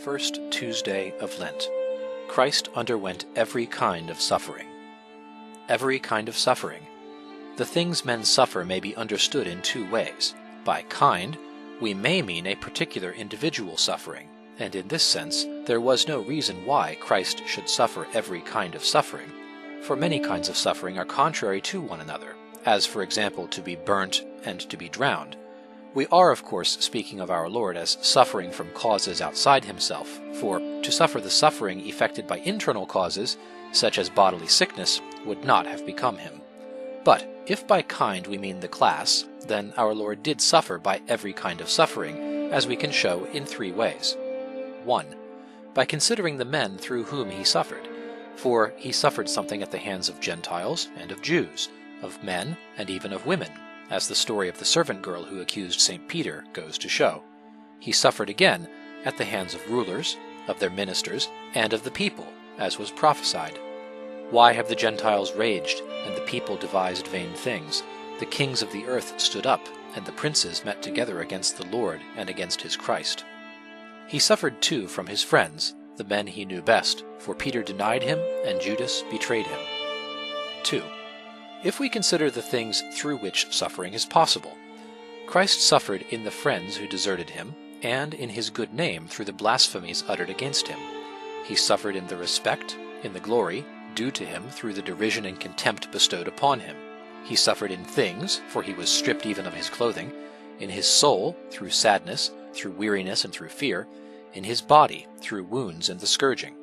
First Tuesday of Lent. Christ underwent every kind of suffering. Every kind of suffering. The things men suffer may be understood in two ways. By kind, we may mean a particular individual suffering, and in this sense there was no reason why Christ should suffer every kind of suffering, for many kinds of suffering are contrary to one another, as for example to be burnt and to be drowned. We are, of course, speaking of our Lord as suffering from causes outside himself, for to suffer the suffering effected by internal causes, such as bodily sickness, would not have become him. But if by kind we mean the class, then our Lord did suffer by every kind of suffering, as we can show in three ways. 1. By considering the men through whom he suffered, for he suffered something at the hands of Gentiles and of Jews, of men and even of women, as the story of the servant girl who accused St. Peter goes to show. He suffered again at the hands of rulers, of their ministers, and of the people, as was prophesied. Why have the Gentiles raged, and the people devised vain things? The kings of the earth stood up, and the princes met together against the Lord and against his Christ. He suffered too from his friends, the men he knew best, for Peter denied him, and Judas betrayed him. 2. If we consider the things through which suffering is possible, Christ suffered in the friends who deserted him, and in his good name through the blasphemies uttered against him. He suffered in the respect, in the glory, due to him through the derision and contempt bestowed upon him. He suffered in things, for he was stripped even of his clothing, in his soul, through sadness, through weariness and through fear, in his body, through wounds and the scourging.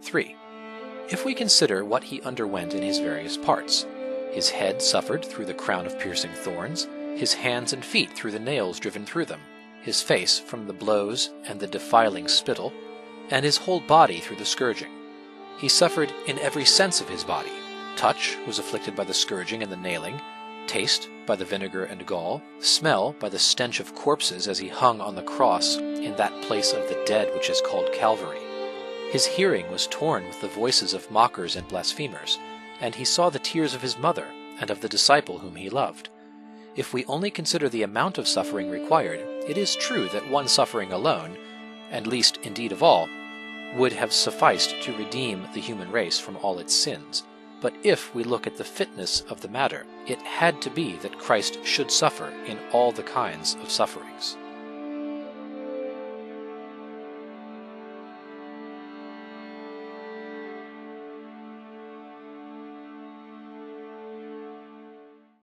3. If we consider what he underwent in his various parts, his head suffered through the crown of piercing thorns, his hands and feet through the nails driven through them, his face from the blows and the defiling spittle, and his whole body through the scourging. He suffered in every sense of his body. Touch was afflicted by the scourging and the nailing, taste by the vinegar and gall, smell by the stench of corpses as he hung on the cross in that place of the dead which is called Calvary. His hearing was torn with the voices of mockers and blasphemers, and he saw the tears of his mother and of the disciple whom he loved. If we only consider the amount of suffering required, it is true that one suffering alone, and least indeed of all, would have sufficed to redeem the human race from all its sins. But if we look at the fitness of the matter, it had to be that Christ should suffer in all the kinds of sufferings.